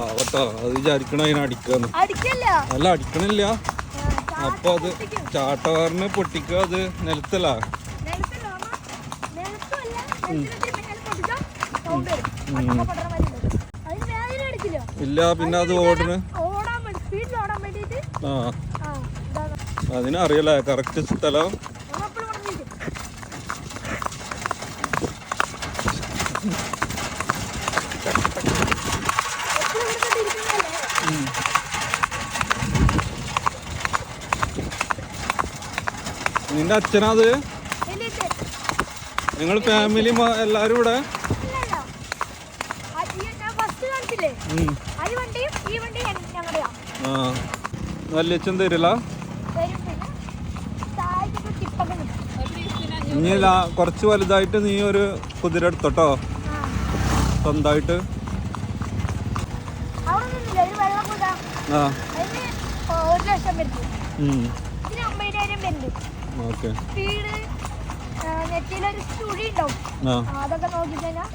പാവട്ടോ അത് വിചാരിക്കണ അതിനെ അടിക്കാന്ന്. അല്ല അടിക്കണില്ല. അപ്പൊ അത് ചാട്ടവാറിന് പൊട്ടിക്കുക. അത് നിലത്തല്ല. ഇല്ല പിന്നെ അത് ഓടണ്. ആ അതിനറിയല്ലേ കറക്റ്റ് സ്ഥലം. നിന്റെ അച്ഛനത്? നിങ്ങൾ ഫാമിലി എല്ലാരും ഇവിടെ? ആ വല്യച്ഛൻ തരില്ല. ഇനി കുറച്ച് വലുതായിട്ട് നീ ഒരു കുതിര എടുത്തോട്ടോ സ്വന്തമായിട്ട്. ആ ഓക്കെ. അതൊക്കെ നോക്കി കഴിഞ്ഞാൽ